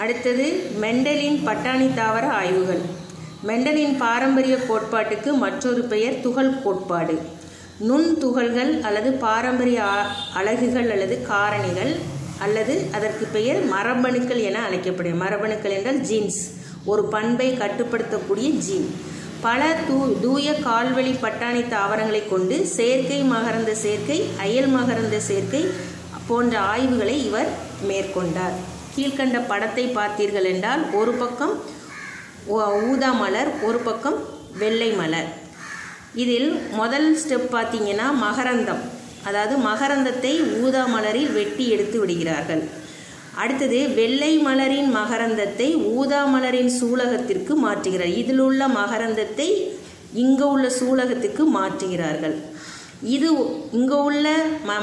அடுத்தது மெண்டலின் பட்டாணி தாவர ஆய்வுகள். மெண்டலின் பாரம்பரிய கோட்பாட்டுக்கு மற்றொரு பெயர் துகள் கோட்பாடு. நுண் துகள்கள் அல்லது பாரம்பரிய அலகுகள் அல்லது காரணிகள் அல்லது அதற்கு பெயர் மரபணுக்கள் என அழைக்கப்படும். மரபணுக்கள் என்றால் ஜீன்ஸ், ஒரு பண்பை கட்டுப்படுத்தக்கூடிய ஜீன். பல தூய கால்வழி பட்டாணி தாவரங்களை கொண்டு செயற்கை மகரந்த சேர்க்கை, அயல் மகரந்த சேர்க்கை போன்ற ஆய்வுகளை இவர் மேற்கொண்டார். கீழ்கண்ட படத்தை பார்த்தீர்கள் என்றால் ஒரு பக்கம் ஊதா மலர், ஒரு பக்கம் வெள்ளை மலர். இதில் முதல் ஸ்டெப் பார்த்தீங்கன்னா மகரந்தம், அதாவது மகரந்தத்தை ஊதா மலரில் வெட்டி எடுத்து விடுகிறார்கள். அடுத்தது வெள்ளை மலரின் மகரந்தத்தை ஊதா மலரின் சூலகத்திற்கு மாற்றுகிறார். இதில் உள்ள மகரந்தத்தை இங்கே உள்ள சூலகத்துக்கு மாற்றுகிறார்கள். இது இங்கே உள்ள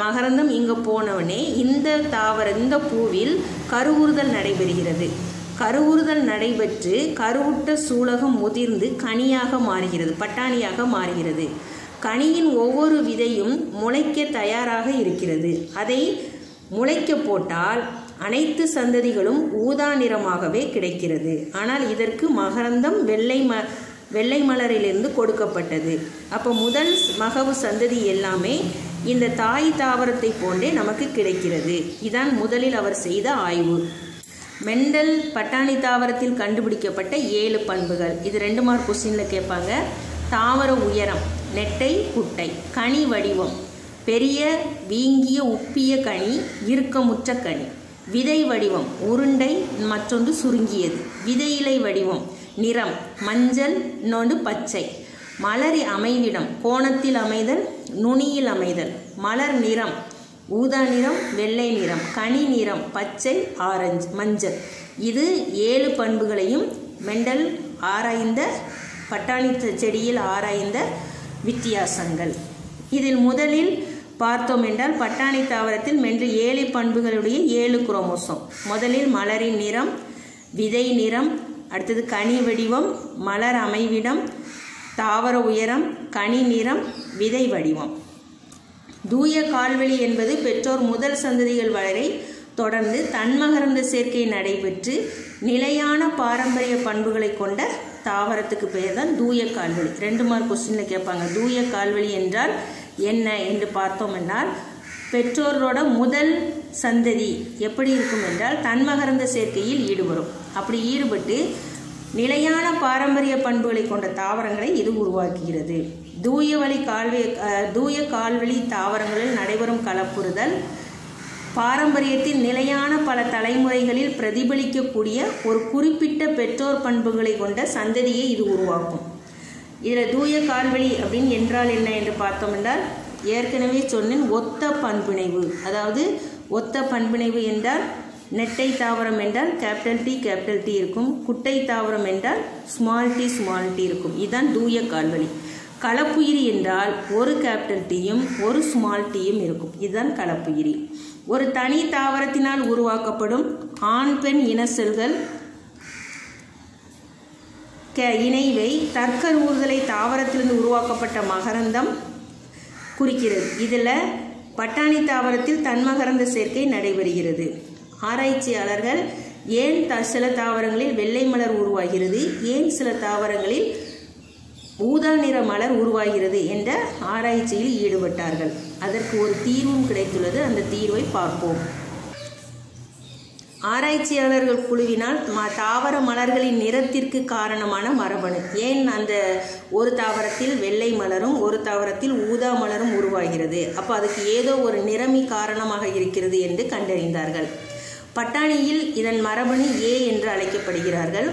மகரந்தம் இங்கே போனவனே இந்த பூவில் கருவுறுதல் நடைபெறுகிறது. கருவுறுதல் நடைபெற்று கருவுற்ற சூலகம் முதிர்ந்து கனியாக மாறுகிறது, பட்டாணியாக மாறுகிறது. கனியின் ஒவ்வொரு விதையும் முளைக்க தயாராக இருக்கிறது. அதை முளைக்க போட்டால் அனைத்து சந்ததிகளும் ஊதா நிறமாகவே கிடைக்கிறது. ஆனால் இதற்கு மகரந்தம் வெள்ளை மலரிலிருந்து கொடுக்கப்பட்டது. அப்போ முதல் மகவு சந்ததி எல்லாமே இந்த தாய் தாவரத்தை போன்றே நமக்கு கிடைக்கிறது. இதான் முதலில் அவர் செய்த ஆய்வு. மெண்டல் பட்டாணி தாவரத்தில் கண்டுபிடிக்கப்பட்ட 7 பண்புகள். இது 2 மார்க் கொஸ்டின்ல கேட்பாங்க. தாவர உயரம், நெட்டை குட்டை, கனி வடிவம், பெரிய வீங்கிய உப்பிய கனி, இறுக்கமுற்ற கனி, விதை வடிவம் உருண்டை, மற்றொன்று சுருங்கியது, விதை இலை வடிவம், நிறம் மஞ்சள், இன்னொன்று பச்சை, மலர் அமைவிடம் கோணத்தில் அமைதல், நுனியில் அமைதல், மலர் நிறம் ஊதா நிறம், வெள்ளை நிறம், கனி நிறம் பச்சை, ஆரஞ்சு, மஞ்சள். இது 7 பண்புகளையும் மெண்டல் ஆராய்ந்த, பட்டாணி செடியில் ஆராய்ந்த வித்தியாசங்கள். இதில் முதலில் பார்த்தோம் என்றால் பட்டாணி தாவரத்தில் மெண்டல் 7 பண்புகளுடைய 7 குரோமோசோம். முதலில் மலரின் நிறம், விதை நிறம், அடுத்தது கனி வடிவம், மலர் அமைவிடம், தாவர உயரம், கனி நிறம், விதை வடிவம். தூய கால்வெளி என்பது பெற்றோர் முதல் சந்ததிகள் வரை தொடர்ந்து தன்மகரந்த சேர்க்கை நடைபெற்று நிலையான பாரம்பரிய பண்புகளை கொண்ட தாவரத்துக்கு பெயர் தான் தூய கால்வெளி. 2 மார்க் கொஸ்டின்ல கேட்பாங்க. தூய கால்வெளி என்றால் என்ன என்று பார்த்தோம் என்றால் பெற்றோரோட முதல் சந்ததி எப்படி இருக்கும் என்றால் தன்மகரந்த சேர்க்கையில் ஈடுபடும். அப்படி ஈடுபட்டு நிலையான பாரம்பரிய பண்புகளை கொண்ட தாவரங்களை இது உருவாக்குகிறது. தூய கால்வெளி தாவரங்களில் நடைபெறும் கலப்புறுதல் பாரம்பரியத்தின் நிலையான பல தலைமுறைகளில் பிரதிபலிக்கக்கூடிய ஒரு குறிப்பிட்ட பெற்றோர் பண்புகளை கொண்ட சந்ததியை இது உருவாக்கும். இதில் தூய கால்வெளி அப்படின்னு என்றால் என்ன என்று பார்த்தோம் என்றால் ஏற்கனவே சொன்னேன், ஒத்த பண்பிணைவு. அதாவது ஒத்த பண்பிணைவு என்றால் நெட்டை தாவரம் என்றால் கேபிட்டல் டி இருக்கும், குட்டை தாவரம் என்றால் ஸ்மால் டி இருக்கும். இதுதான் தூய கால்வெளி. கலப்புயிரி என்றால் ஒரு கேபிட்டல் டீயும் ஒரு ஸ்மால் டீயும் இருக்கும். இதுதான் கலப்புயிரி. ஒரு தனி தாவரத்தினால் உருவாக்கப்படும் ஆண் பெண் இன செல்கள் இணைவை தற்கருவுறுதலை தாவரத்திலிருந்து உருவாக்கப்பட்ட மகரந்தம் குறிக்கிறது. இதில் பட்டாணி தாவரத்தில் தன்மகரந்த சேர்க்கை நடைபெறுகிறது. ஆராய்ச்சியாளர்கள் ஏன் சில தாவரங்களில் வெள்ளை மலர் உருவாகிறது, ஏன் சில தாவரங்களில் ஊதா நிற மலர் உருவாகிறது என்ற ஆராய்ச்சியில் ஈடுபட்டார்கள். அதற்கு ஒரு தீர்வும் கிடைத்துள்ளது. அந்த தீர்வை பார்ப்போம். ஆராய்ச்சியாளர்கள் குழுவினால் தாவர மலர்களின் நிறத்திற்கு காரணமான மரபணு, ஏன் அந்த ஒரு தாவரத்தில் வெள்ளை மலரும் ஒரு தாவரத்தில் ஊதா மலரும் உருவாகிறது, அப்போ அதுக்கு ஏதோ ஒரு நிறமி காரணமாக இருக்கிறது என்று கண்டறிந்தார்கள். பட்டாணியில் இதன் மரபணு ஏ என்று அழைக்கப்படுகிறார்கள்.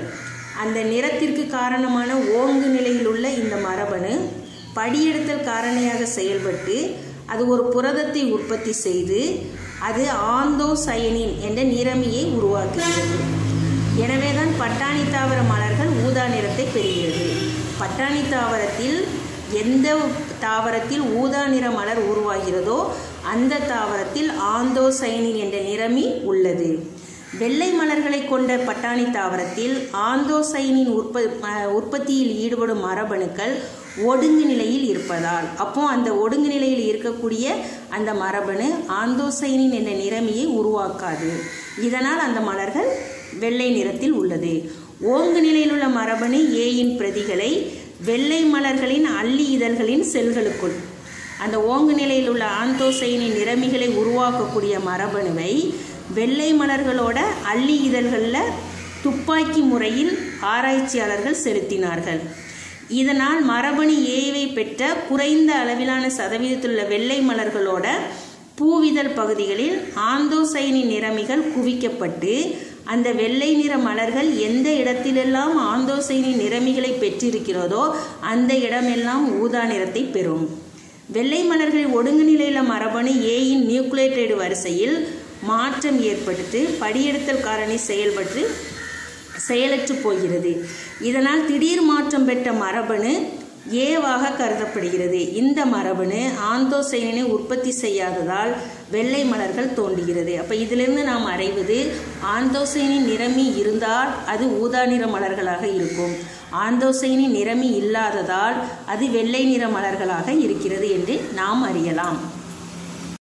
அந்த நிறத்திற்கு காரணமான ஓங்கு நிலையில் உள்ள இந்த மரபணு படியெடுத்தல் காரணியாக செயல்பட்டு அது ஒரு புரதத்தை உற்பத்தி செய்து அது ஆந்தோசயனின் என்ற நிறமியை உருவாக்குகிறது. எனவேதான் பட்டாணி தாவர மலர்கள் ஊதா நிறத்தை பெறுகிறது. பட்டாணி தாவரத்தில் எந்த தாவரத்தில் ஊதா நிற மலர் உருவாகிறதோ அந்த தாவரத்தில் ஆந்தோசயனின் என்ற நிறமி உள்ளது. வெள்ளை மலர்களை கொண்ட பட்டாணி தாவரத்தில் ஆந்தோசயனின் உற்பத்தியில் ஈடுபடும் மரபணுக்கள் ஒடுங்கு நிலையில் இருப்பதால், அப்போ அந்த ஒடுங்கு நிலையில் இருக்கக்கூடிய அந்த மரபணு ஆந்தோசயனின் என்ற நிறமியை உருவாக்காது. இதனால் அந்த மலர்கள் வெள்ளை நிறத்தில் உள்ளது. ஓங்கு நிலையில் உள்ள மரபணு ஏயின் பிரதிகளை வெள்ளை மலர்களின் அல்லி இதழ்களின் செல்களுக்குள், அந்த ஓங்கு நிலையில் உள்ள ஆந்தோசைனின் நிறமிகளை உருவாக்கக்கூடிய மரபணுவை வெள்ளை மலர்களோட அல்லி இதழ்களில் துப்பாக்கி முறையில் ஆராய்ச்சியாளர்கள் செலுத்தினார்கள். இதனால் மரபணு ஏவை பெற்ற குறைந்த அளவிலான சதவீதத்தில் உள்ள வெள்ளை மலர்களோட பூவிதழ் பகுதிகளில் ஆந்தோசைனின் நிறமிகள் குவிக்கப்பட்டு அந்த வெள்ளை நிற மலர்கள் எந்த இடத்திலெல்லாம் ஆந்தோசைனின் நிறமிகளை பெற்றிருக்கிறதோ அந்த இடமெல்லாம் ஊதா நிறத்தை பெறும். வெள்ளை மலர்களில் ஒடுங்கு நிலையில மரபணு ஏயின் நியூக்ளியோடைடு வரிசையில் மாற்றம் ஏற்பட்டு படியெடுத்தல் காரணி செயலற்று போகிறது. இதனால் திடீர் மாற்றம் பெற்ற மரபணு ஏவாக கருதப்படுகிறது. இந்த மரபணு ஆந்தோசைனினை உற்பத்தி செய்யாததால் வெள்ளை மலர்கள் தோன்றுகிறது. அப்போ இதிலிருந்து நாம் அறிவது ஆந்தோசைனின் நிறமி இருந்தால் அது ஊதா நிற மலர்களாக இருக்கும், ஆந்தோசைனின் நிறமி இல்லாததால் அது வெள்ளை நிற மலர்களாக இருக்கிறது என்று நாம் அறியலாம்.